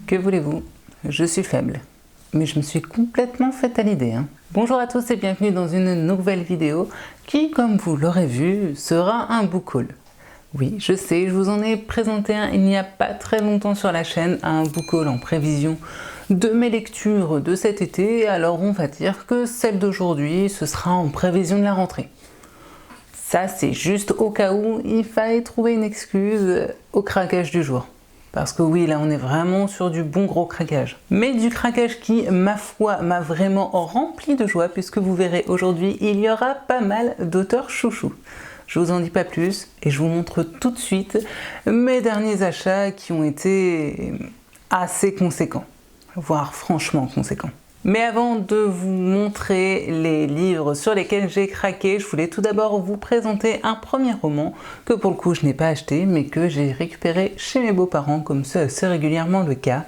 Que voulez-vous? Je suis faible, mais je me suis complètement faite à l'idée. Bonjour à tous et bienvenue dans une nouvelle vidéo qui, comme vous l'aurez vu, sera un book haul. Oui, je sais, je vous en ai présenté un il n'y a pas très longtemps sur la chaîne, un book haul en prévision de mes lectures de cet été, alors on va dire que celle d'aujourd'hui, ce sera en prévision de la rentrée. Ça, c'est juste au cas où il fallait trouver une excuse au craquage du jour. Parce que oui, là, on est vraiment sur du bon gros craquage. Mais du craquage qui, ma foi, m'a vraiment rempli de joie, puisque vous verrez aujourd'hui, il y aura pas mal d'auteurs chouchous. Je vous en dis pas plus et je vous montre tout de suite mes derniers achats qui ont été assez conséquents, voire franchement conséquents. Mais avant de vous montrer les livres sur lesquels j'ai craqué, je voulais tout d'abord vous présenter un premier roman que pour le coup je n'ai pas acheté mais que j'ai récupéré chez mes beaux-parents comme c'est assez régulièrement le cas.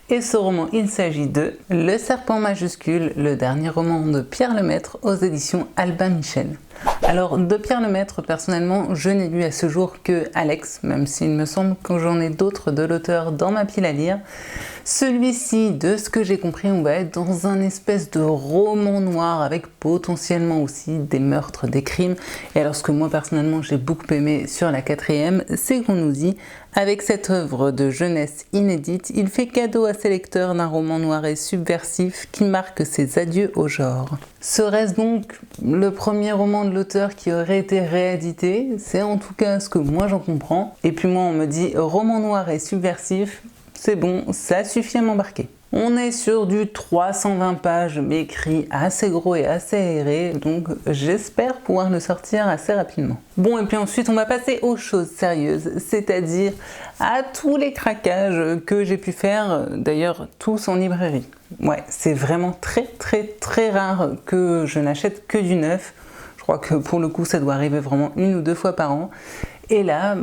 Et ce roman, il s'agit de Le Serpent majuscule, le dernier roman de Pierre Lemaitre aux éditions Albin Michel. Alors de Pierre Lemaitre, personnellement, je n'ai lu à ce jour que Alex, même s'il me semble que j'en ai d'autres de l'auteur dans ma pile à lire. Celui-ci, de ce que j'ai compris, on va être dans un espèce de roman noir avec potentiellement aussi des meurtres, des crimes. Et alors ce que moi personnellement j'ai beaucoup aimé sur la 4e, c'est qu'on nous dit, avec cette œuvre de jeunesse inédite, il fait cadeau à ses lecteurs d'un roman noir et subversif qui marque ses adieux au genre. Serait-ce donc le premier roman de l'auteur qui aurait été réédité? C'est en tout cas ce que moi j'en comprends. Et puis moi on me dit roman noir et subversif, c'est bon, ça suffit à m'embarquer. On est sur du 320 pages, mais écrit assez gros et assez aéré, donc j'espère pouvoir le sortir assez rapidement. Bon, et puis ensuite on va passer aux choses sérieuses, c'est-à-dire à tous les craquages que j'ai pu faire, d'ailleurs tous en librairie. Ouais, c'est vraiment très rare que je n'achète que du neuf. Je crois que pour le coup ça doit arriver vraiment 1 ou 2 fois par an. Et là,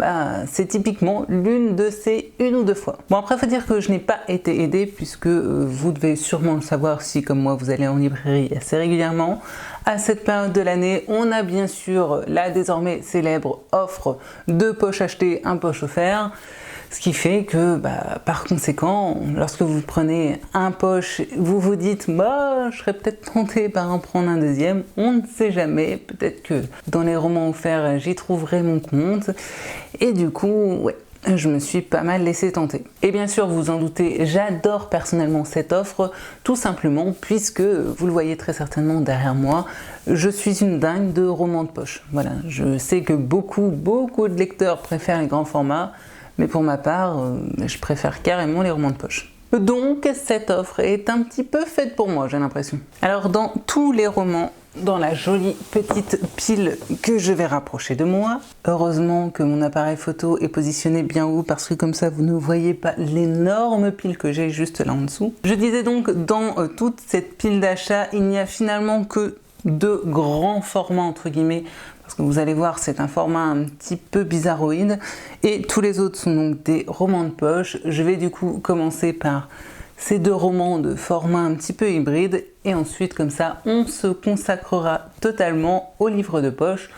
c'est typiquement l'une de ces 1 ou 2 fois. Bon, après, il faut dire que je n'ai pas été aidée puisque vous devez sûrement le savoir si, comme moi, vous allez en librairie assez régulièrement. À cette période de l'année, on a bien sûr la désormais célèbre offre de poche achetée, un poche offert. Ce qui fait que, par conséquent, lorsque vous prenez un poche, vous vous dites, je serais peut-être tenté par en prendre un deuxième. On ne sait jamais. Peut-être que dans les romans offerts, j'y trouverai mon compte. Et du coup, ouais, je me suis pas mal laissé tenter. Et bien sûr, vous en doutez, j'adore personnellement cette offre, tout simplement puisque, vous le voyez très certainement derrière moi, je suis une dingue de romans de poche. Voilà, je sais que beaucoup de lecteurs préfèrent les grands formats. Mais pour ma part, je préfère carrément les romans de poche. Donc cette offre est un petit peu faite pour moi, j'ai l'impression. Alors dans tous les romans, dans la jolie petite pile que je vais rapprocher de moi, heureusement que mon appareil photo est positionné bien haut parce que comme ça vous ne voyez pas l'énorme pile que j'ai juste là en dessous. Je disais donc dans toute cette pile d'achat, il n'y a finalement que 2 grands formats entre guillemets. Parce que vous allez voir, c'est un format un petit peu bizarroïde. Et tous les autres sont donc des romans de poche. Je vais du coup commencer par ces 2 romans de format un petit peu hybride. Et ensuite, comme ça, on se consacrera totalement aux livres de poche,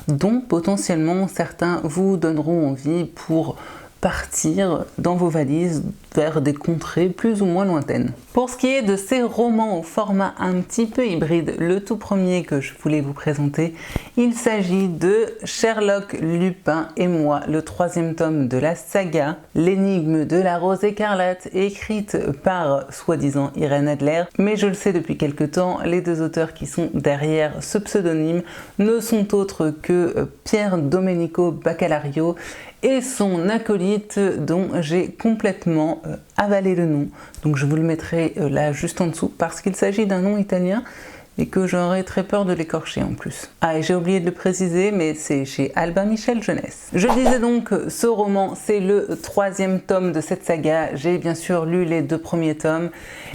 dont potentiellement certains vous donneront envie pour partir dans vos valises vers des contrées plus ou moins lointaines. Pour ce qui est de ces romans au format un petit peu hybride, le tout premier que je voulais vous présenter, il s'agit de Sherlock Lupin et moi, le 3e tome de la saga L'énigme de la rose écarlate, écrite par soi-disant Irène Adler, mais je le sais depuis quelque temps, les 2 auteurs qui sont derrière ce pseudonyme ne sont autres que Pier Domenico Baccalario et son acolyte dont j'ai complètement avalé le nom. Donc je vous le mettrai là juste en dessous parce qu'il s'agit d'un nom italien et que j'aurais très peur de l'écorcher en plus. Ah, et j'ai oublié de le préciser, mais c'est chez Albin Michel Jeunesse. Je disais donc, ce roman, c'est le 3e tome de cette saga. J'ai bien sûr lu les 2 premiers tomes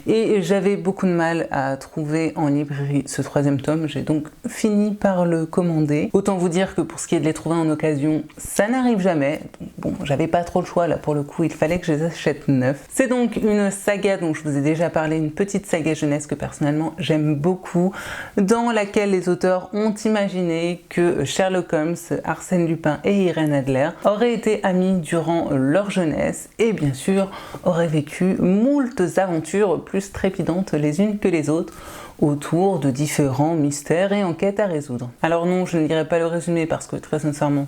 et j'avais beaucoup de mal à trouver en librairie ce 3e tome. J'ai donc fini par le commander. Autant vous dire que pour ce qui est de les trouver en occasion, ça n'arrive jamais. Donc, bon, j'avais pas trop le choix là pour le coup, il fallait que je les achète neufs. C'est donc une saga dont je vous ai déjà parlé, une petite saga jeunesse que personnellement j'aime beaucoup. dans laquelle les auteurs ont imaginé que Sherlock Holmes, Arsène Lupin et Irène Adler auraient été amis durant leur jeunesse et bien sûr auraient vécu moultes aventures plus trépidantes les unes que les autres autour de différents mystères et enquêtes à résoudre. Alors non, je ne lirai pas le résumé parce que très sincèrement,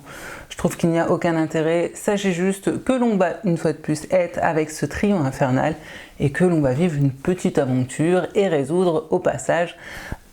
je trouve qu'il n'y a aucun intérêt. Sachez juste que l'on va une fois de plus être avec ce trio infernal et que l'on va vivre une petite aventure et résoudre au passage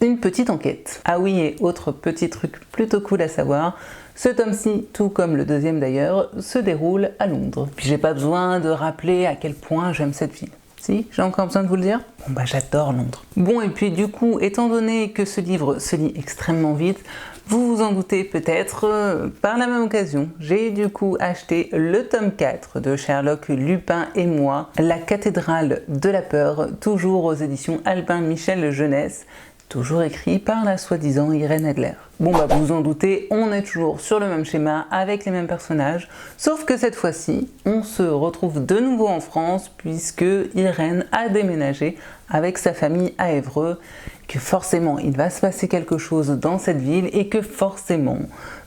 une petite enquête. Ah oui, et autre petit truc plutôt cool à savoir, ce tome-ci, tout comme le deuxième d'ailleurs, se déroule à Londres. Puis j'ai pas besoin de rappeler à quel point j'aime cette ville. Si, j'ai encore besoin de vous le dire? Bon bah j'adore Londres. Bon et puis du coup, étant donné que ce livre se lit extrêmement vite, vous vous en doutez peut-être, par la même occasion, j'ai du coup acheté le tome 4 de Sherlock, Lupin et moi, La cathédrale de la peur, toujours aux éditions Albin Michel Jeunesse, toujours écrit par la soi-disant Irène Adler. Bon bah vous vous en doutez, on est toujours sur le même schéma avec les mêmes personnages, sauf que cette fois-ci, on se retrouve de nouveau en France puisque Irène a déménagé avec sa famille à Évreux, que forcément il va se passer quelque chose dans cette ville et que forcément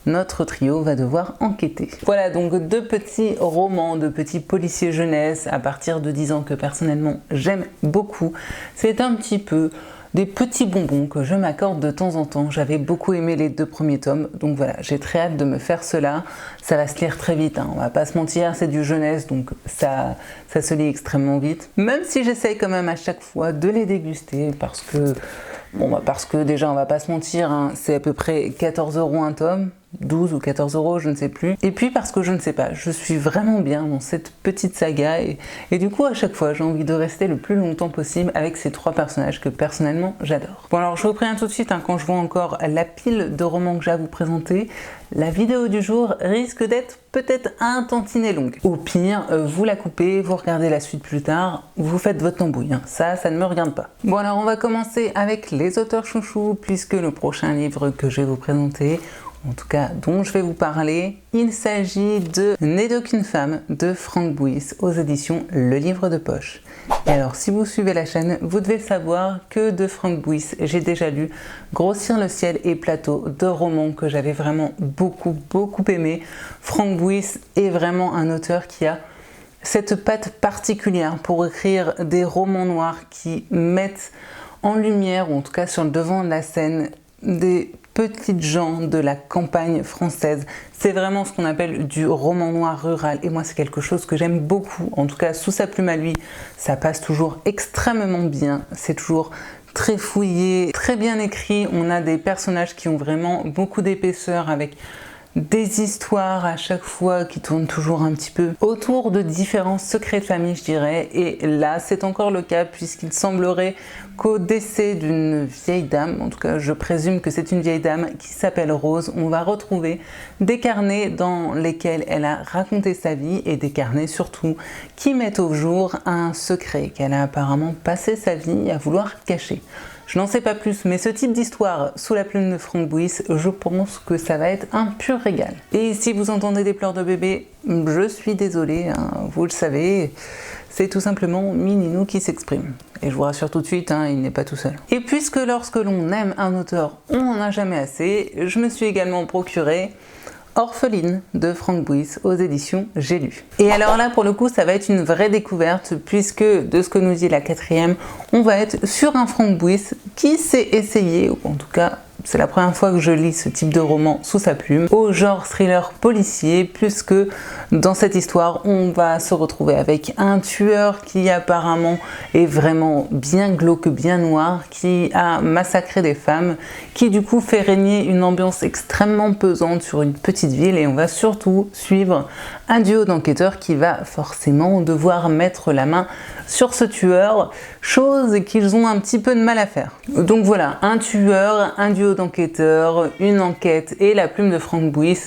notre trio va devoir enquêter. Voilà donc deux petits romans, de petits policiers jeunesse à partir de 10 ans que personnellement j'aime beaucoup. C'est un petit peu des petits bonbons que je m'accorde de temps en temps. J'avais beaucoup aimé les 2 premiers tomes, donc voilà, j'ai très hâte de me faire cela. Ça va se lire très vite, hein, on va pas se mentir, c'est du jeunesse, donc ça se lit extrêmement vite. Même si j'essaye quand même à chaque fois de les déguster, parce que déjà on va pas se mentir, hein, c'est à peu près 14 € un tome, 12 ou 14 €, je ne sais plus. Et puis parce que je ne sais pas, je suis vraiment bien dans cette petite saga et du coup à chaque fois j'ai envie de rester le plus longtemps possible avec ces 3 personnages que personnellement j'adore. Bon alors je vous préviens tout de suite, hein, quand je vois encore la pile de romans que j'ai à vous présenter, la vidéo du jour risque d'être peut-être un tantinet longue. Au pire, vous la coupez, vous regardez la suite plus tard, vous faites votre tambouille, hein. Ça ne me regarde pas. Bon alors on va commencer avec les auteurs chouchous puisque le prochain livre que je vais vous présenter, en tout cas dont je vais vous parler, il s'agit de N'est d'aucune femme de Franck Bouis aux éditions Le Livre de Poche. Et alors si vous suivez la chaîne, vous devez savoir que de Franck Bouis, j'ai déjà lu Grossir le ciel et Plateau, 2 romans que j'avais vraiment beaucoup aimé. Franck Bouis est vraiment un auteur qui a cette patte particulière pour écrire des romans noirs qui mettent en lumière, ou en tout cas sur le devant de la scène, des petites gens de la campagne française. C'est vraiment ce qu'on appelle du roman noir rural et moi c'est quelque chose que j'aime beaucoup, en tout cas sous sa plume à lui, ça passe toujours extrêmement bien, c'est toujours très fouillé, très bien écrit, on a des personnages qui ont vraiment beaucoup d'épaisseur avec des histoires à chaque fois qui tournent toujours un petit peu autour de différents secrets de famille, je dirais. Et là, c'est encore le cas puisqu'il semblerait qu'au décès d'une vieille dame, en tout cas je présume que c'est une vieille dame qui s'appelle Rose, on va retrouver des carnets dans lesquels elle a raconté sa vie et des carnets surtout qui mettent au jour un secret qu'elle a apparemment passé sa vie à vouloir cacher. Je n'en sais pas plus, mais ce type d'histoire sous la plume de Franck Bouis, je pense que ça va être un pur régal. Et si vous entendez des pleurs de bébé, je suis désolée, hein, vous le savez, c'est tout simplement Mininou qui s'exprime. Et je vous rassure tout de suite, hein, il n'est pas tout seul. Et puisque lorsque l'on aime un auteur, on n'en a jamais assez, je me suis également procuré Orpheline de Franck Bouis aux éditions J'ai lu. Et alors là pour le coup ça va être une vraie découverte puisque de ce que nous dit la 4e, on va être sur un Franck Bouis qui s'est essayé, ou en tout cas c'est la première fois que je lis ce type de roman sous sa plume, au genre thriller policier, puisque dans cette histoire, on va se retrouver avec un tueur qui apparemment est vraiment bien glauque, bien noir, qui a massacré des femmes, qui du coup fait régner une ambiance extrêmement pesante sur une petite ville, et on va surtout suivre un duo d'enquêteurs qui va forcément devoir mettre la main sur ce tueur, chose qu'ils ont un petit peu de mal à faire. Donc voilà, un tueur, un duo d'enquêteurs, une enquête et la plume de Franck Bouis.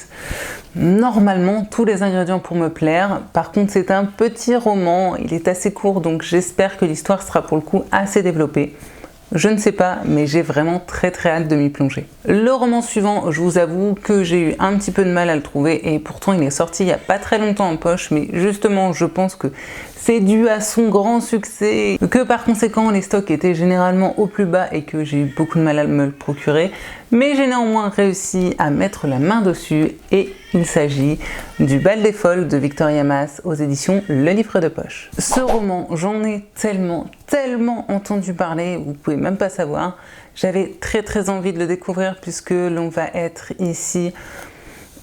Normalement, tous les ingrédients pour me plaire. Par contre, c'est un petit roman, il est assez court, donc j'espère que l'histoire sera pour le coup assez développée. Je ne sais pas, mais j'ai vraiment très hâte de m'y plonger. Le roman suivant, je vous avoue que j'ai eu un petit peu de mal à le trouver et pourtant il est sorti il n'y a pas très longtemps en poche, mais justement je pense que c'est dû à son grand succès, que par conséquent les stocks étaient généralement au plus bas et que j'ai eu beaucoup de mal à me le procurer, mais j'ai néanmoins réussi à mettre la main dessus et il s'agit du Bal des Folles de Victoria Mass aux éditions Le Livre de Poche. Ce roman, j'en ai tellement entendu parler, vous pouvez même pas savoir. J'avais très envie de le découvrir puisque l'on va être ici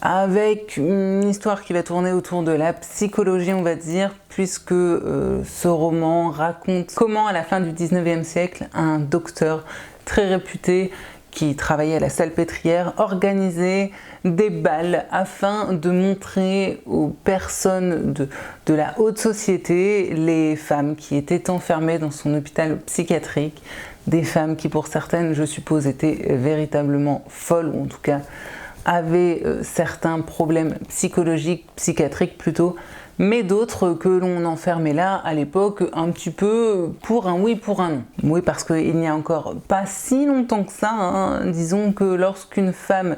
avec une histoire qui va tourner autour de la psychologie, on va dire, puisque ce roman raconte comment à la fin du 19e siècle, un docteur très réputé qui travaillait à la Salpêtrière organisait des bals afin de montrer aux personnes de la haute société les femmes qui étaient enfermées dans son hôpital psychiatrique, des femmes qui pour certaines, je suppose, étaient véritablement folles, ou en tout cas avaient certains problèmes psychologiques, psychiatriques plutôt, mais d'autres que l'on enfermait là à l'époque un petit peu pour un oui, pour un non. Oui, parce qu'il n'y a encore pas si longtemps que ça, hein, disons que lorsqu'une femme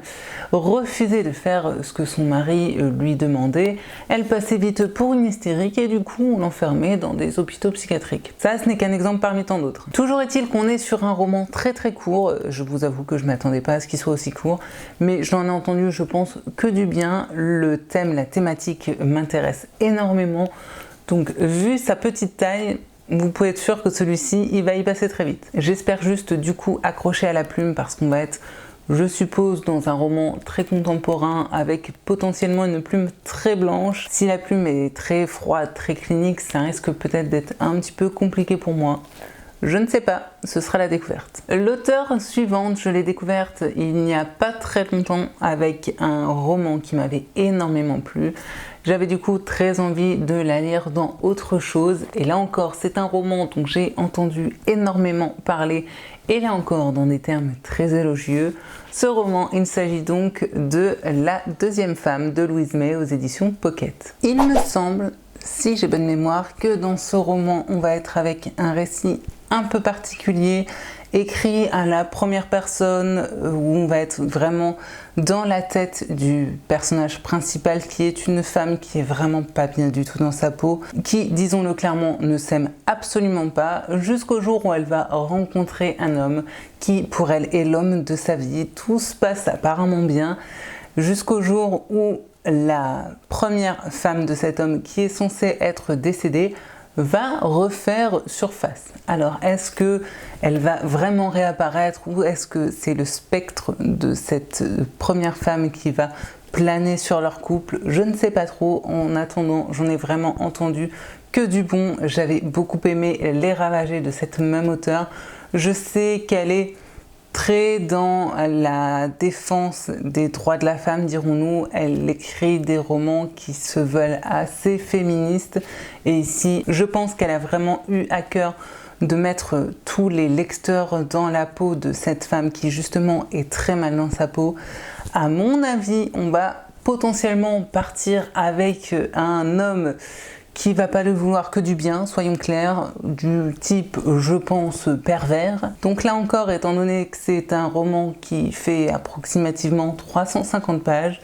refusait de faire ce que son mari lui demandait, elle passait vite pour une hystérique et du coup on l'enfermait dans des hôpitaux psychiatriques. Ça, ce n'est qu'un exemple parmi tant d'autres. Toujours est-il qu'on est sur un roman très court, je vous avoue que je ne m'attendais pas à ce qu'il soit aussi court, mais j'en ai entendu, je pense, que du bien. Le thème, la thématique m'intéresse énormément, donc vu sa petite taille, vous pouvez être sûr que celui-ci, il va y passer très vite. J'espère juste du coup accrocher à la plume parce qu'on va être, je suppose, dans un roman très contemporain avec potentiellement une plume très blanche. Si la plume est très froide, très clinique, ça risque peut-être d'être un petit peu compliqué pour moi. Je ne sais pas, ce sera la découverte. L'auteure suivante, je l'ai découverte il n'y a pas très longtemps avec un roman qui m'avait énormément plu. J'avais du coup très envie de la lire dans autre chose et là encore c'est un roman dont j'ai entendu énormément parler et là encore dans des termes très élogieux. Ce roman, il s'agit donc de La deuxième femme de Louise May aux éditions Pocket. Il me semble, si j'ai bonne mémoire, que dans ce roman on va être avec un récit un peu particulier, écrit à la première personne, où on va être vraiment dans la tête du personnage principal qui est une femme qui est vraiment pas bien du tout dans sa peau, qui, disons-le clairement, ne s'aime absolument pas, jusqu'au jour où elle va rencontrer un homme qui pour elle est l'homme de sa vie. Tout se passe apparemment bien, jusqu'au jour où la première femme de cet homme qui est censée être décédée va refaire surface. Alors, est-ce que elle va vraiment réapparaître ou est-ce que c'est le spectre de cette première femme qui va planer sur leur couple? Je ne sais pas trop. En attendant, j'en ai vraiment entendu que du bon. J'avais beaucoup aimé Les Ravagés de cette même auteure. Je sais qu'elle est très dans la défense des droits de la femme, dirons-nous. Elle écrit des romans qui se veulent assez féministes et ici, je pense qu'elle a vraiment eu à cœur de mettre tous les lecteurs dans la peau de cette femme qui justement est très mal dans sa peau. À mon avis, on va potentiellement partir avec un homme qui va pas le vouloir que du bien, soyons clairs, du type, je pense, pervers. Donc là encore, étant donné que c'est un roman qui fait approximativement 350 pages,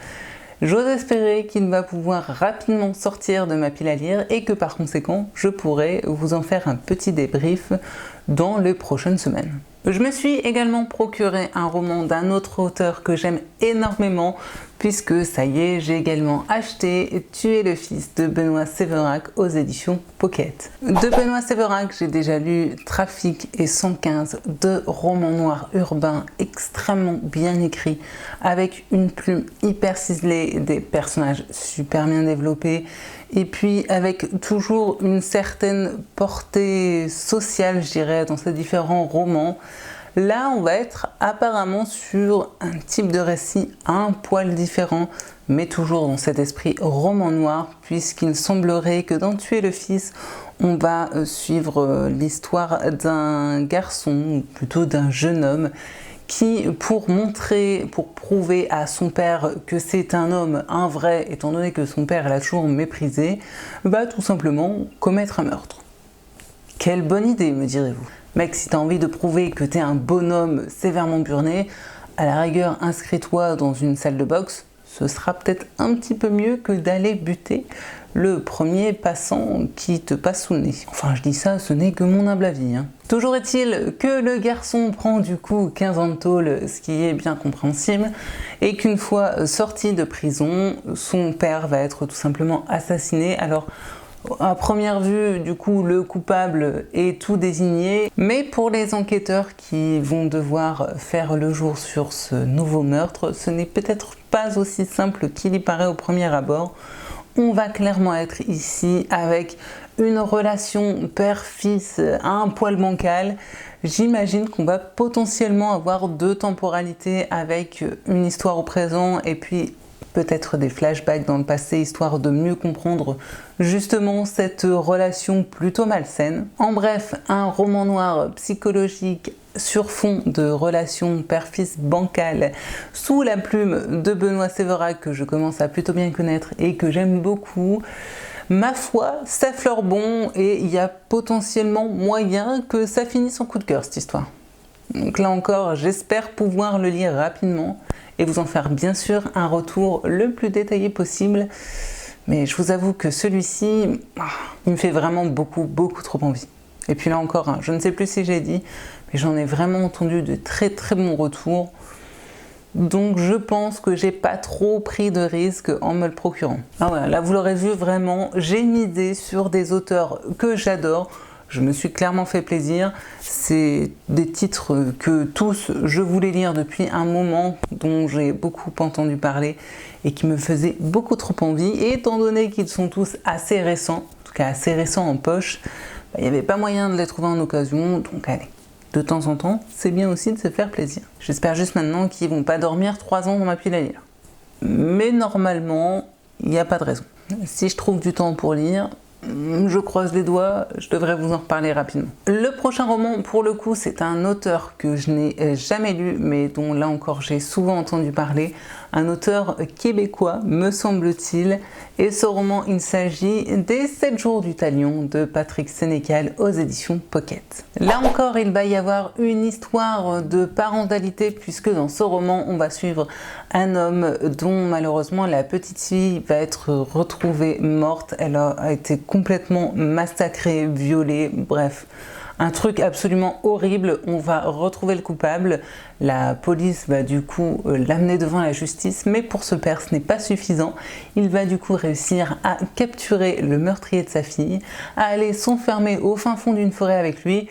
j'ose espérer qu'il va pouvoir rapidement sortir de ma pile à lire et que par conséquent, je pourrai vous en faire un petit débrief dans les prochaines semaines. Je me suis également procuré un roman d'un autre auteur que j'aime énormément puisque ça y est, j'ai également acheté Tu es le fils de Benoît Sévérac aux éditions Pocket. De Benoît Sévérac, j'ai déjà lu Trafic et 115, deux romans noirs urbains extrêmement bien écrits avec une plume hyper ciselée, des personnages super bien développés et puis avec toujours une certaine portée sociale, je dirais, dans ces différents romans. Là, on va être apparemment sur un type de récit un poil différent, mais toujours dans cet esprit roman noir, puisqu'il semblerait que dans Tu es le fils, on va suivre l'histoire d'un garçon, ou plutôt d'un jeune homme, qui, pour prouver à son père que c'est un homme, un vrai, étant donné que son père l'a toujours méprisé, va tout simplement commettre un meurtre. Quelle bonne idée, me direz-vous. Mec, si t'as envie de prouver que t'es un bonhomme sévèrement burné, à la rigueur, inscris-toi dans une salle de boxe, ce sera peut-être un petit peu mieux que d'aller buter le premier passant qui te passe sous le nez. Enfin, je dis ça, ce n'est que mon humble avis, hein. Toujours est-il que le garçon prend du coup 15 ans de tôle, ce qui est bien compréhensible, et qu'une fois sorti de prison, son père va être tout simplement assassiné. Alors, à première vue, du coup, le coupable est tout désigné, mais pour les enquêteurs qui vont devoir faire le jour sur ce nouveau meurtre, ce n'est peut-être pas aussi simple qu'il y paraît au premier abord. On va clairement être ici avec une relation père-fils un poil bancal. J'imagine qu'on va potentiellement avoir deux temporalités avec une histoire au présent et puis peut-être des flashbacks dans le passé, histoire de mieux comprendre justement cette relation plutôt malsaine. En bref, un roman noir psychologique sur fond de relations père-fils bancales sous la plume de Benoît Sévérac, que je commence à plutôt bien connaître et que j'aime beaucoup. Ma foi, ça fleure bon et il y a potentiellement moyen que ça finisse en coup de cœur cette histoire. Donc là encore, j'espère pouvoir le lire rapidement et vous en faire bien sûr un retour le plus détaillé possible. Mais je vous avoue que celui-ci, il me fait vraiment beaucoup trop envie. Et puis là encore, hein, je ne sais plus si j'ai dit, mais j'en ai vraiment entendu de très bons retours. Donc je pense que j'ai pas trop pris de risques en me le procurant. Ah ouais, là vous l'aurez vu, vraiment, j'ai misé sur des auteurs que j'adore. Je me suis clairement fait plaisir. C'est des titres que tous je voulais lire depuis un moment, dont j'ai beaucoup entendu parler et qui me faisaient beaucoup trop envie. Et étant donné qu'ils sont tous assez récents, en tout cas assez récents en poche, il n'y avait pas moyen de les trouver en occasion, donc allez. De temps en temps, c'est bien aussi de se faire plaisir. J'espère juste maintenant qu'ils vont pas dormir 3 ans dans ma pile à lire. Mais normalement, il n'y a pas de raison. Si je trouve du temps pour lire, je croise les doigts, je devrais vous en reparler rapidement. Le prochain roman, pour le coup, c'est un auteur que je n'ai jamais lu, mais dont là encore j'ai souvent entendu parler. Un auteur québécois, me semble-t-il. Et ce roman, il s'agit des 7 jours du Talion de Patrick Sénécal aux éditions Pocket. Là encore, il va y avoir une histoire de parentalité, puisque dans ce roman, on va suivre un homme dont malheureusement la petite fille va être retrouvée morte. Elle a été complètement massacrée, violée, bref. Un truc absolument horrible. On va retrouver le coupable. La police va du coup l'amener devant la justice, mais pour ce père, ce n'est pas suffisant. Il va du coup réussir à capturer le meurtrier de sa fille, à aller s'enfermer au fin fond d'une forêt avec lui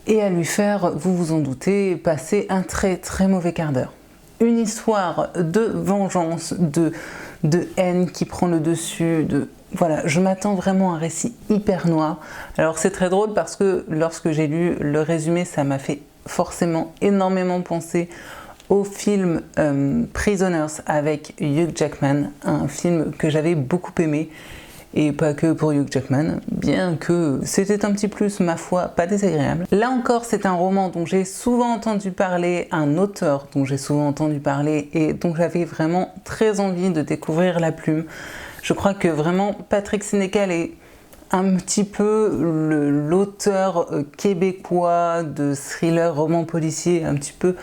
et à lui faire, vous vous en doutez, passer un très mauvais quart d'heure. Une histoire de vengeance, de haine qui prend le dessus, Voilà, je m'attends vraiment à un récit hyper noir. Alors c'est très drôle parce que lorsque j'ai lu le résumé, ça m'a fait forcément énormément penser au film Prisoners avec Hugh Jackman, un film que j'avais beaucoup aimé. Et pas que pour Hugh Jackman, bien que c'était un petit plus, ma foi, pas désagréable. Là encore, c'est un roman dont j'ai souvent entendu parler, un auteur dont j'ai souvent entendu parler et dont j'avais vraiment très envie de découvrir la plume. Je crois que vraiment Patrick Sénécal est un petit peu l'auteur québécois de thriller, roman policier, un petit peu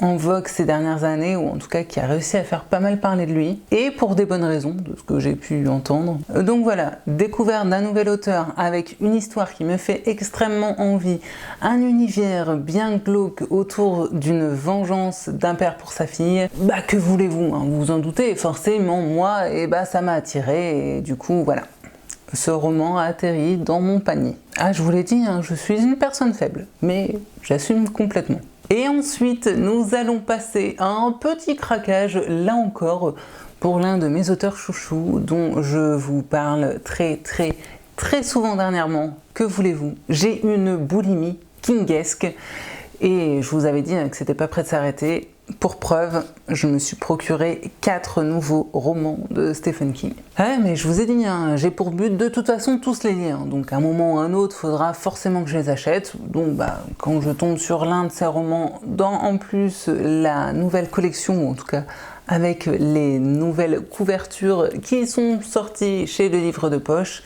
en vogue ces dernières années, ou en tout cas qui a réussi à faire pas mal parler de lui, et pour des bonnes raisons, de ce que j'ai pu entendre. Donc voilà, découverte d'un nouvel auteur avec une histoire qui me fait extrêmement envie, un univers bien glauque autour d'une vengeance d'un père pour sa fille. Bah que voulez-vous, hein, vous vous en doutez, forcément moi, ça m'a attiré, et du coup voilà. Ce roman a atterri dans mon panier. Ah, je vous l'ai dit, hein, je suis une personne faible, mais j'assume complètement. Et ensuite, nous allons passer à un petit craquage, là encore, pour l'un de mes auteurs chouchous, dont je vous parle très souvent dernièrement. Que voulez-vous? J'ai une boulimie kingesque, et je vous avais dit que c'était pas prêt de s'arrêter. Pour preuve, je me suis procuré 4 nouveaux romans de Stephen King. Ah mais je vous ai dit, hein, j'ai pour but de toute façon tous les lire, donc à un moment ou à un autre, il faudra forcément que je les achète. Donc quand je tombe sur l'un de ces romans, dans en plus la nouvelle collection, ou en tout cas avec les nouvelles couvertures qui sont sorties chez le livre de poche,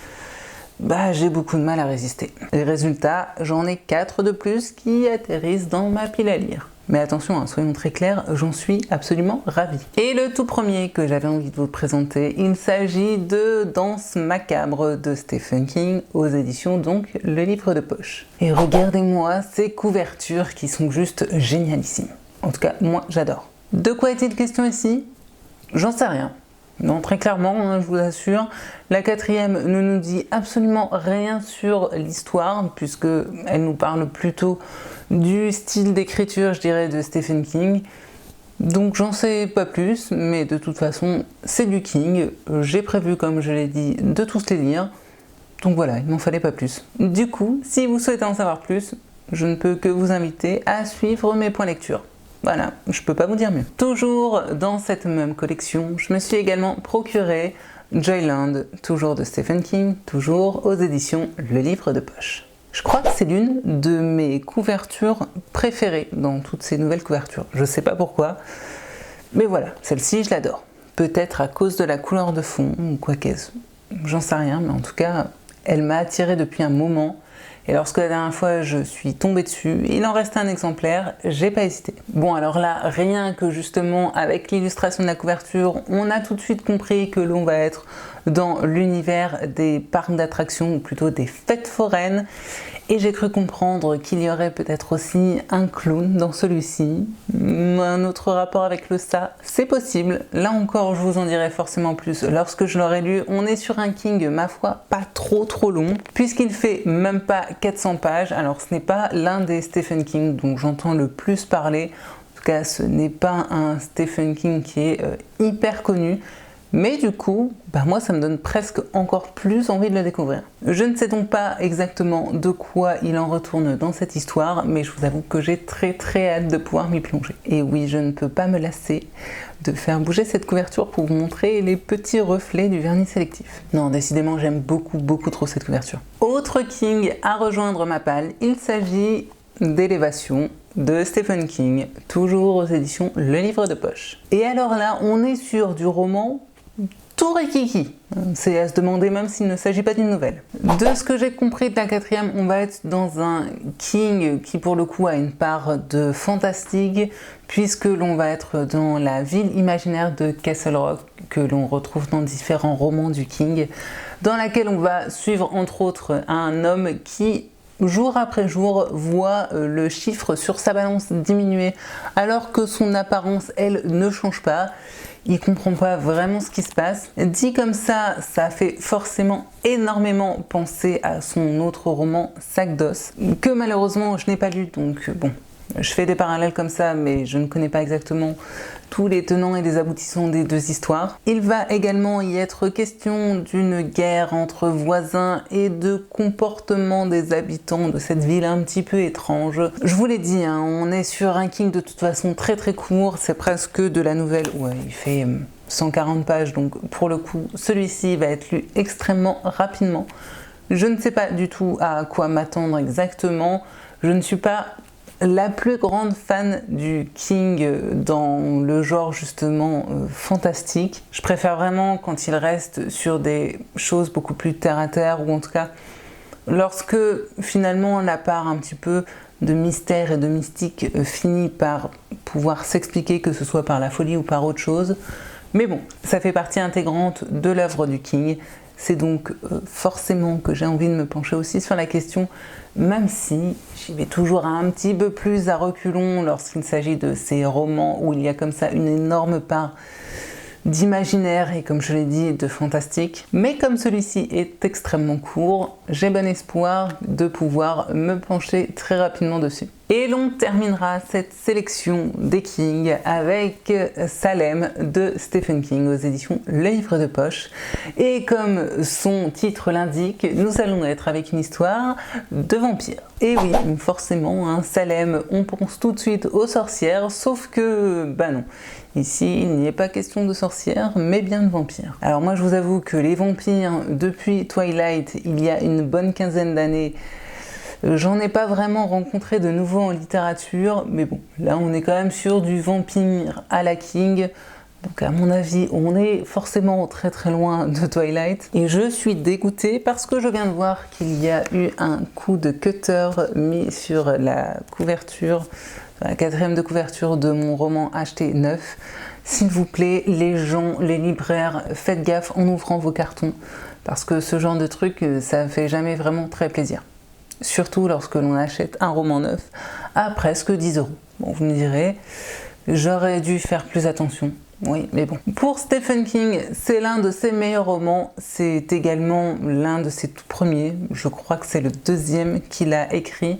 j'ai beaucoup de mal à résister. Et résultat, j'en ai 4 de plus qui atterrissent dans ma pile à lire. Mais attention, hein, soyons très clairs, j'en suis absolument ravie. Et le tout premier que j'avais envie de vous présenter, il s'agit de Danse macabre de Stephen King aux éditions donc Le Livre de Poche. Et regardez-moi ces couvertures qui sont juste génialissimes. En tout cas, moi j'adore. De quoi est-il question ici? J'en sais rien. Non, très clairement, hein, je vous assure, la quatrième ne nous dit absolument rien sur l'histoire, puisque elle nous parle plutôt du style d'écriture, je dirais, de Stephen King. Donc j'en sais pas plus, mais de toute façon, c'est du King. J'ai prévu, comme je l'ai dit, de tous les lire. Donc voilà, il m'en fallait pas plus. Du coup, si vous souhaitez en savoir plus, je ne peux que vous inviter à suivre mes points lecture. Voilà, je peux pas vous dire mieux. Toujours dans cette même collection, je me suis également procuré Joyland, toujours de Stephen King, toujours aux éditions Le Livre de Poche. Je crois que c'est l'une de mes couvertures préférées dans toutes ces nouvelles couvertures. Je sais pas pourquoi, mais voilà, celle-ci je l'adore. Peut-être à cause de la couleur de fond ou quoi qu'est-ce. J'en sais rien, mais en tout cas, elle m'a attirée depuis un moment. Et lorsque la dernière fois je suis tombée dessus, il en restait un exemplaire, j'ai pas hésité. Bon alors là, rien que justement avec l'illustration de la couverture, on a tout de suite compris que l'on va être dans l'univers des parcs d'attractions, ou plutôt des fêtes foraines. Et j'ai cru comprendre qu'il y aurait peut-être aussi un clown dans celui-ci, un autre rapport avec le ça, c'est possible. Là encore, je vous en dirai forcément plus lorsque je l'aurai lu. On est sur un King, ma foi, pas trop long, puisqu'il fait même pas 400 pages. Alors ce n'est pas l'un des Stephen King dont j'entends le plus parler. En tout cas, ce n'est pas un Stephen King qui est hyper connu. Mais du coup, moi ça me donne presque encore plus envie de le découvrir. Je ne sais donc pas exactement de quoi il en retourne dans cette histoire, mais je vous avoue que j'ai très hâte de pouvoir m'y plonger. Et oui, je ne peux pas me lasser de faire bouger cette couverture pour vous montrer les petits reflets du vernis sélectif. Non, décidément, j'aime beaucoup trop cette couverture. Autre King à rejoindre ma palle, il s'agit d'Élévation de Stephen King, toujours aux éditions Le Livre de Poche. Et alors là, on est sur du roman tout rikiki. C'est à se demander même s'il ne s'agit pas d'une nouvelle. De ce que j'ai compris de la quatrième, on va être dans un King qui pour le coup a une part de fantastique, puisque l'on va être dans la ville imaginaire de Castle Rock, que l'on retrouve dans différents romans du King, dans laquelle on va suivre entre autres un homme qui jour après jour voit le chiffre sur sa balance diminuer alors que son apparence elle ne change pas. Il comprend pas vraiment ce qui se passe. Dit comme ça fait forcément énormément penser à son autre roman Sac d'os, que malheureusement je n'ai pas lu, donc bon, je fais des parallèles comme ça, mais je ne connais pas exactement tous les tenants et les aboutissants des deux histoires. Il va également y être question d'une guerre entre voisins et de comportement des habitants de cette ville un petit peu étrange. Je vous l'ai dit, hein, on est sur un King de toute façon très court, c'est presque de la nouvelle. Ouais, il fait 140 pages, donc pour le coup, celui-ci va être lu extrêmement rapidement. Je ne sais pas du tout à quoi m'attendre exactement. Je ne suis pas la plus grande fan du King dans le genre justement fantastique. Je préfère vraiment quand il reste sur des choses beaucoup plus terre à terre, ou en tout cas lorsque finalement la part un petit peu de mystère et de mystique finit par pouvoir s'expliquer, que ce soit par la folie ou par autre chose. Mais bon, ça fait partie intégrante de l'œuvre du King. C'est donc forcément que j'ai envie de me pencher aussi sur la question, même si j'y vais toujours un petit peu plus à reculons lorsqu'il s'agit de ces romans où il y a comme ça une énorme part d'imaginaire et, comme je l'ai dit, de fantastique. Mais comme celui-ci est extrêmement court, j'ai bon espoir de pouvoir me pencher très rapidement dessus. Et l'on terminera cette sélection des King avec Salem de Stephen King aux éditions Le Livre de Poche. Et comme son titre l'indique, nous allons être avec une histoire de vampire. Et oui, forcément, hein, Salem, on pense tout de suite aux sorcières, sauf que, non. Ici, il n'y est pas question de sorcières, mais bien de vampires. Alors moi, je vous avoue que les vampires, depuis Twilight, il y a une bonne quinzaine d'années, j'en ai pas vraiment rencontré de nouveau en littérature, mais bon, là on est quand même sur du vampire à la King, donc à mon avis on est forcément très loin de Twilight. Et je suis dégoûtée parce que je viens de voir qu'il y a eu un coup de cutter mis sur la couverture la 4e de couverture de mon roman acheté neuf. S'il vous plaît, les gens, les libraires, faites gaffe en ouvrant vos cartons, parce que ce genre de truc, ça fait jamais vraiment très plaisir. Surtout lorsque l'on achète un roman neuf à presque 10 €. Bon, vous me direz, j'aurais dû faire plus attention. Oui, mais bon. Pour Stephen King, c'est l'un de ses meilleurs romans. C'est également l'un de ses tout premiers. Je crois que c'est le 2e qu'il a écrit.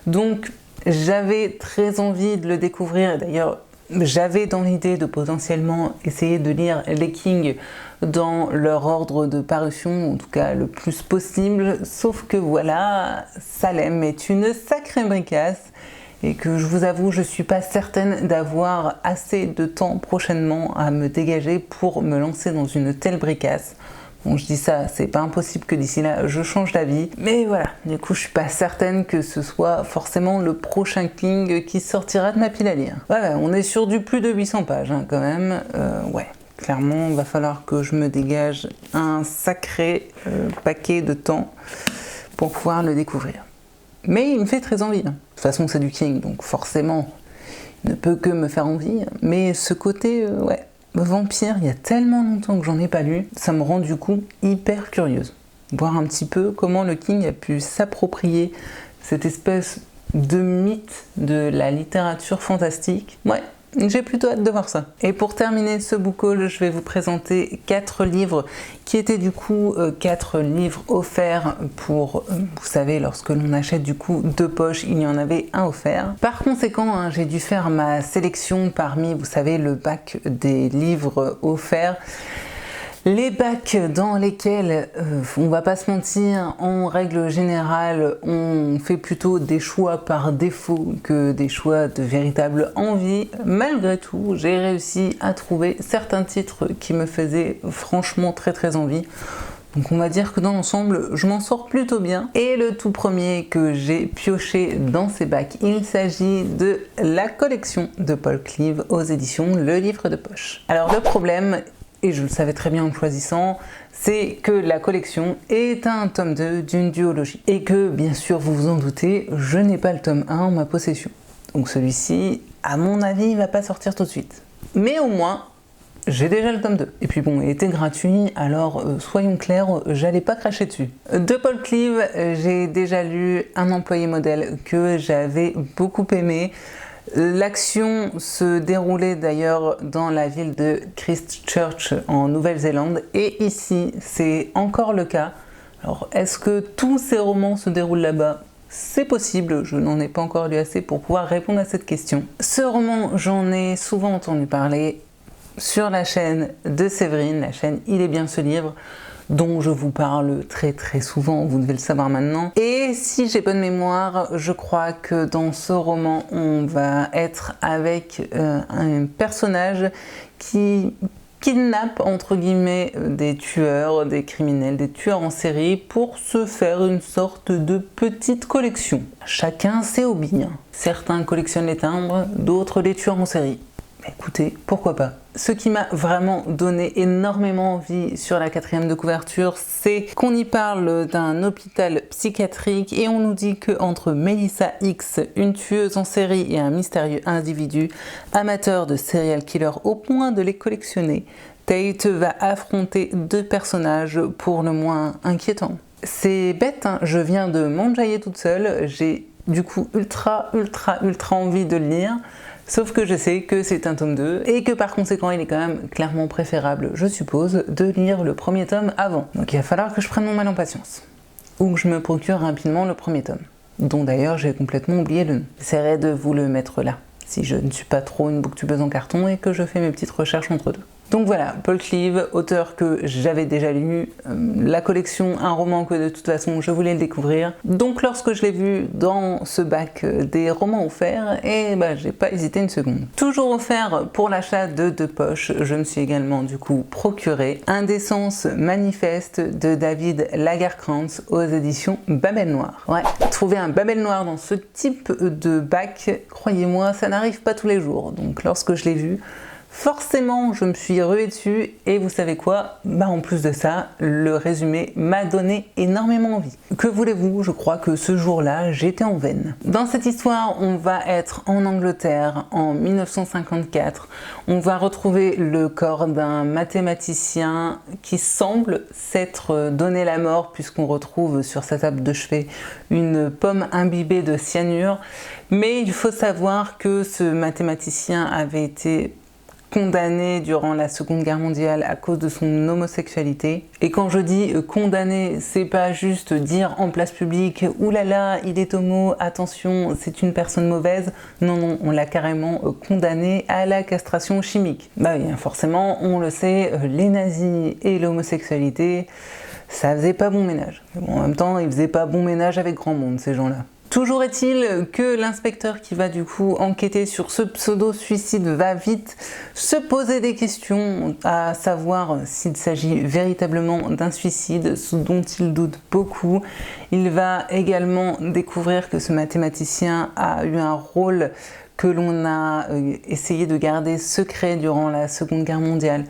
Donc, j'avais très envie de le découvrir. D'ailleurs, j'avais dans l'idée de potentiellement essayer de lire les King dans leur ordre de parution, en tout cas le plus possible. Sauf que voilà, Salem est une sacrée bricasse. Et que je vous avoue, je ne suis pas certaine d'avoir assez de temps prochainement à me dégager pour me lancer dans une telle bricasse. Bon, je dis ça, c'est pas impossible que d'ici là, je change d'avis. Mais voilà, du coup, je suis pas certaine que ce soit forcément le prochain King qui sortira de ma pile à lire. Voilà, on est sur du plus de 800 pages hein, quand même. Ouais, clairement, il va falloir que je me dégage un sacré paquet de temps pour pouvoir le découvrir. Mais il me fait très envie. De toute façon, c'est du King, donc forcément, il ne peut que me faire envie. Mais ce côté, ouais, vampire, il y a tellement longtemps que j'en ai pas lu, ça me rend du coup hyper curieuse. Voir un petit peu comment le King a pu s'approprier cette espèce de mythe de la littérature fantastique. Ouais, j'ai plutôt hâte de voir ça. Et pour terminer ce book haul, je vais vous présenter 4 livres qui étaient du coup 4 livres offerts pour, vous savez, lorsque l'on achète du coup 2 poches, il y en avait un offert. Par conséquent, hein, j'ai dû faire ma sélection parmi, vous savez, le bac des livres offerts. Les bacs dans lesquels, on va pas se mentir, en règle générale, on fait plutôt des choix par défaut que des choix de véritable envie. Malgré tout, j'ai réussi à trouver certains titres qui me faisaient franchement très envie. Donc on va dire que dans l'ensemble, je m'en sors plutôt bien. Et le tout premier que j'ai pioché dans ces bacs, il s'agit de la collection de Paul Cleave aux éditions Le Livre de Poche. Alors le problème, et je le savais très bien en le choisissant, c'est que la collection est un tome 2 d'une duologie. Et que, bien sûr, vous vous en doutez, je n'ai pas le tome 1 en ma possession. Donc celui-ci, à mon avis, il va pas sortir tout de suite. Mais au moins, j'ai déjà le tome 2. Et puis bon, il était gratuit, alors soyons clairs, j'allais pas cracher dessus. De Paul Cleave, j'ai déjà lu Un employé modèle que j'avais beaucoup aimé. L'action se déroulait d'ailleurs dans la ville de Christchurch en Nouvelle-Zélande et ici c'est encore le cas. Alors est-ce que tous ces romans se déroulent là-bas? C'est possible, je n'en ai pas encore lu assez pour pouvoir répondre à cette question. Ce roman, j'en ai souvent entendu parler sur la chaîne de Séverine, la chaîne Il est bien ce livre, dont je vous parle très souvent, vous devez le savoir maintenant. Et si j'ai bonne mémoire, je crois que dans ce roman, on va être avec un personnage qui kidnappe entre guillemets des tueurs, des criminels, des tueurs en série pour se faire une sorte de petite collection. Chacun ses hobbies. Certains collectionnent les timbres, d'autres les tueurs en série. Écoutez, pourquoi pas. Ce qui m'a vraiment donné énormément envie sur la 4e de couverture, c'est qu'on y parle d'un hôpital psychiatrique et on nous dit qu'entre Melissa X, une tueuse en série et un mystérieux individu, amateur de serial killer au point de les collectionner, Tate va affronter 2 personnages pour le moins inquiétants. C'est bête, hein, je viens de m'enjailler toute seule, j'ai du coup ultra envie de le lire. Sauf que je sais que c'est un tome 2 et que par conséquent il est quand même clairement préférable, je suppose, de lire le premier tome avant. Donc il va falloir que je prenne mon mal en patience. Ou que je me procure rapidement le premier tome, dont d'ailleurs j'ai complètement oublié le nom. J'essaierai de vous le mettre là, si je ne suis pas trop une booktubeuse en carton et que je fais mes petites recherches entre deux. Donc voilà, Paul Cleave, auteur que j'avais déjà lu, la collection, un roman que de toute façon je voulais le découvrir. Donc lorsque je l'ai vu dans ce bac des romans offerts, et bah j'ai pas hésité une seconde. Toujours offert pour l'achat de 2 poches, je me suis également du coup procuré Indécence manifeste de David Lagerkrantz aux éditions Babel Noir. Ouais, trouver un Babel Noir dans ce type de bac, croyez-moi, ça n'arrive pas tous les jours. Donc lorsque je l'ai vu, Forcément, je me suis ruée dessus et vous savez quoi? En plus de ça, le résumé m'a donné énormément envie. Que voulez-vous? Je crois que ce jour-là, j'étais en veine. Dans cette histoire, on va être en Angleterre en 1954. On va retrouver le corps d'un mathématicien qui semble s'être donné la mort puisqu'on retrouve sur sa table de chevet une pomme imbibée de cyanure. Mais il faut savoir que ce mathématicien avait été condamné durant la Seconde Guerre mondiale à cause de son homosexualité. Et quand je dis condamné, c'est pas juste dire en place publique « Ouh là là, il est homo, attention, c'est une personne mauvaise ». Non, non, on l'a carrément condamné à la castration chimique. Bah oui, forcément, on le sait, les nazis et l'homosexualité, ça faisait pas bon ménage. Bon, en même temps, ils faisaient pas bon ménage avec grand monde, ces gens-là. Toujours est-il que l'inspecteur qui va du coup enquêter sur ce pseudo-suicide va vite se poser des questions, à savoir s'il s'agit véritablement d'un suicide, ce dont il doute beaucoup. Il va également découvrir que ce mathématicien a eu un rôle que l'on a essayé de garder secret durant la Seconde Guerre mondiale.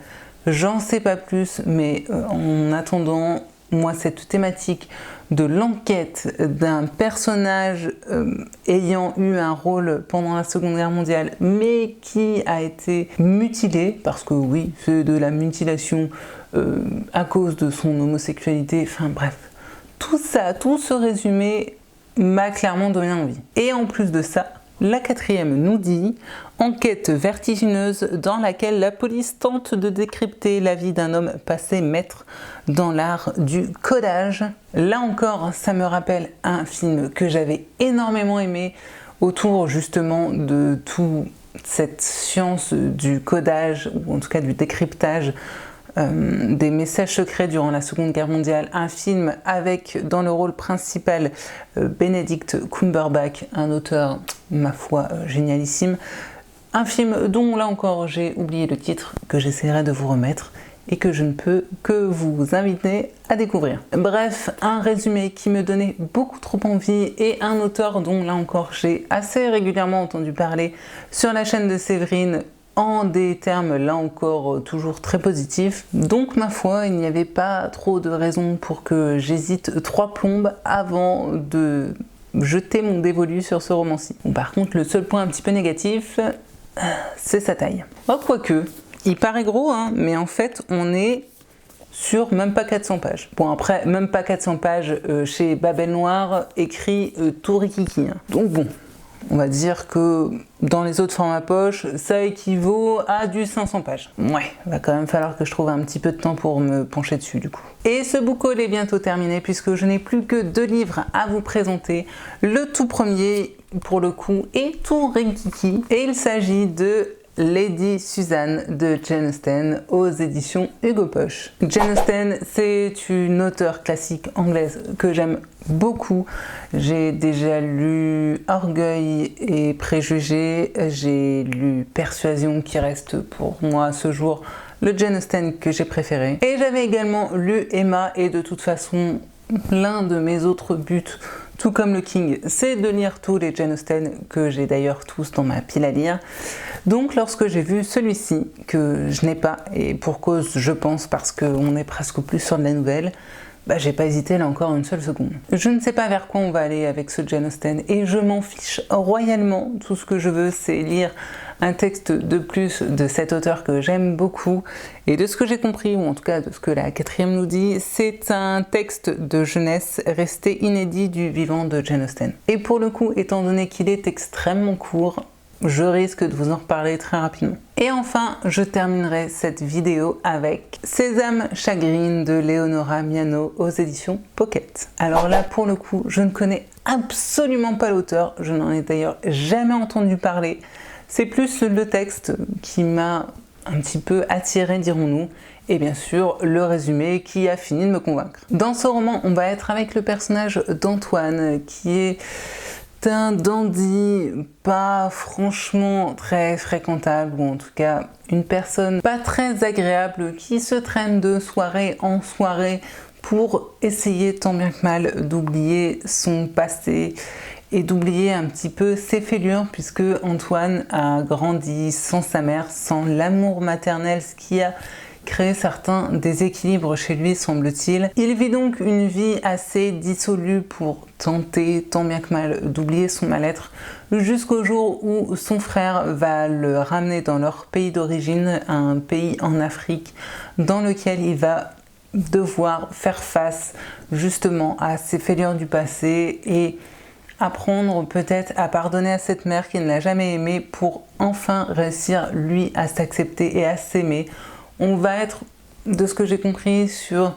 J'en sais pas plus, mais en attendant, moi cette thématique de l'enquête d'un personnage ayant eu un rôle pendant la Seconde Guerre mondiale mais qui a été mutilé, parce que oui, c'est de la mutilation à cause de son homosexualité, enfin bref, tout ça, tout ce résumé m'a clairement donné envie. Et en plus de ça, la quatrième nous dit « Enquête vertigineuse dans laquelle la police tente de décrypter la vie d'un homme passé maître dans l'art du codage ». Là encore, ça me rappelle un film que j'avais énormément aimé autour justement de toute cette science du codage, ou en tout cas du décryptage des messages secrets durant la Seconde Guerre mondiale, un film avec dans le rôle principal Benedict Cumberbatch, un auteur, ma foi, génialissime. Un film dont là encore j'ai oublié le titre, que j'essaierai de vous remettre et que je ne peux que vous inviter à découvrir. Bref, un résumé qui me donnait beaucoup trop envie et un auteur dont là encore j'ai assez régulièrement entendu parler sur la chaîne de Séverine, en des termes là encore toujours très positifs. Donc ma foi, il n'y avait pas trop de raisons pour que j'hésite 3 plombes avant de jeter mon dévolu sur ce roman-ci. Bon, par contre, le seul point un petit peu négatif, c'est sa taille. Oh, quoique, il paraît gros, hein, mais en fait on est sur même pas 400 pages. Bon après, même pas 400 pages chez Babel Noir, écrit tout rikiki. Hein. Donc bon, on va dire que dans les autres formats poche, ça équivaut à du 500 pages. Ouais, va quand même falloir que je trouve un petit peu de temps pour me pencher dessus du coup. Et ce book haul est bientôt terminé puisque je n'ai plus que 2 livres à vous présenter. Le tout premier, pour le coup, est tout rikiki et il s'agit de Lady Susan de Jane Austen aux éditions Hugo Poche. Jane Austen, c'est une auteure classique anglaise que j'aime beaucoup. J'ai déjà lu Orgueil et Préjugés, j'ai lu Persuasion qui reste pour moi à ce jour le Jane Austen que j'ai préféré. Et j'avais également lu Emma et de toute façon l'un de mes autres buts, tout comme le King, c'est de lire tous les Jane Austen que j'ai d'ailleurs tous dans ma pile à lire. Donc lorsque j'ai vu celui-ci, que je n'ai pas, et pour cause je pense parce qu'on est presque plus sur de la nouvelle, j'ai pas hésité là encore une seule seconde. Je ne sais pas vers quoi on va aller avec ce Jane Austen et je m'en fiche royalement. Tout ce que je veux, c'est lire un texte de plus de cet auteur que j'aime beaucoup. Et de ce que j'ai compris, ou en tout cas de ce que la quatrième nous dit, c'est un texte de jeunesse resté inédit du vivant de Jane Austen. Et pour le coup, étant donné qu'il est extrêmement court, je risque de vous en reparler très rapidement. Et enfin, je terminerai cette vidéo avec Sésame Chagrine de Leonora Miano aux éditions Pocket. Alors là, pour le coup, je ne connais absolument pas l'auteur, je n'en ai d'ailleurs jamais entendu parler. C'est plus le texte qui m'a un petit peu attiré, dirons-nous, et bien sûr le résumé qui a fini de me convaincre. Dans ce roman, on va être avec le personnage d'Antoine, qui est un dandy pas franchement très fréquentable, ou en tout cas une personne pas très agréable qui se traîne de soirée en soirée pour essayer tant bien que mal d'oublier son passé et d'oublier un petit peu ses fêlures, puisque Antoine a grandi sans sa mère, sans l'amour maternel, ce qui a créé certains déséquilibres chez lui, semble-t-il. Il vit donc une vie assez dissolue pour tenter, tant bien que mal, d'oublier son mal-être, jusqu'au jour où son frère va le ramener dans leur pays d'origine, un pays en Afrique, dans lequel il va devoir faire face justement à ses fêlures du passé et apprendre peut-être à pardonner à cette mère qu'il n'a jamais aimée pour enfin réussir lui à s'accepter et à s'aimer. On va être, de ce que j'ai compris, sur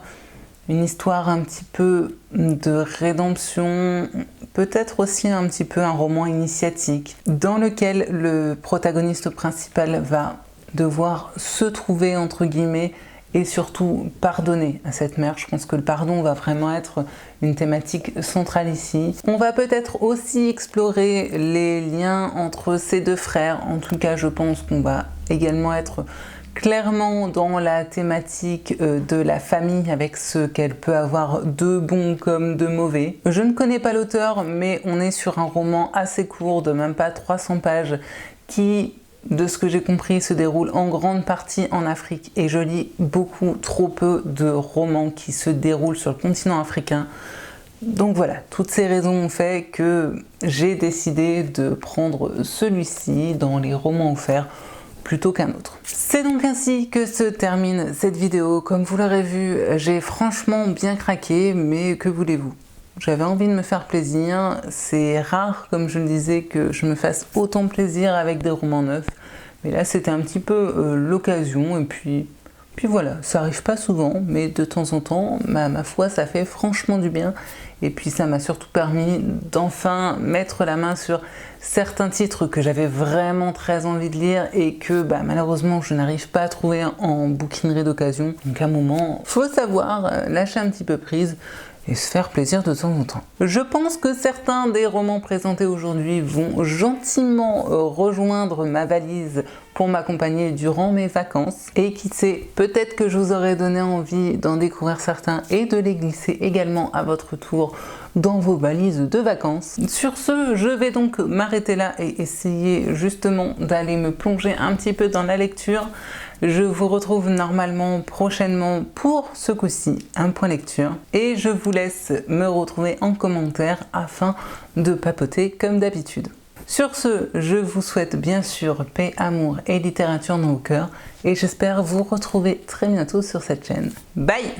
une histoire un petit peu de rédemption, peut-être aussi un petit peu un roman initiatique, dans lequel le protagoniste principal va devoir se trouver entre guillemets et surtout pardonner à cette mère. Je pense que le pardon va vraiment être une thématique centrale ici. On va peut-être aussi explorer les liens entre ces deux frères. En tout cas, je pense qu'on va également être clairement dans la thématique de la famille, avec ce qu'elle peut avoir de bon comme de mauvais. Je ne connais pas l'auteur, mais on est sur un roman assez court de même pas 300 pages qui, de ce que j'ai compris, se déroule en grande partie en Afrique, et je lis beaucoup trop peu de romans qui se déroulent sur le continent africain. Donc voilà, toutes ces raisons ont fait que j'ai décidé de prendre celui-ci dans les romans offerts plutôt qu'un autre. C'est donc ainsi que se termine cette vidéo. Comme vous l'aurez vu, j'ai franchement bien craqué, mais que voulez-vous? J'avais envie de me faire plaisir. C'est rare, comme je le disais, que je me fasse autant plaisir avec des romans neufs. Mais là, c'était un petit peu l'occasion. Et puis voilà, ça arrive pas souvent, mais de temps en temps, ma foi, ça fait franchement du bien. Et puis ça m'a surtout permis d'enfin mettre la main sur certains titres que j'avais vraiment très envie de lire et que malheureusement je n'arrive pas à trouver en bouquinerie d'occasion. Donc à un moment, faut savoir lâcher un petit peu prise et se faire plaisir de temps en temps. Je pense que certains des romans présentés aujourd'hui vont gentiment rejoindre ma valise pour m'accompagner durant mes vacances. Et qui sait, peut-être que je vous aurai donné envie d'en découvrir certains et de les glisser également à votre tour dans vos valises de vacances. Sur ce, je vais donc m'arrêter là et essayer justement d'aller me plonger un petit peu dans la lecture. Je vous retrouve normalement prochainement pour ce coup-ci un point lecture et je vous laisse me retrouver en commentaire afin de papoter comme d'habitude. Sur ce, je vous souhaite bien sûr paix, amour et littérature dans vos cœurs et j'espère vous retrouver très bientôt sur cette chaîne. Bye!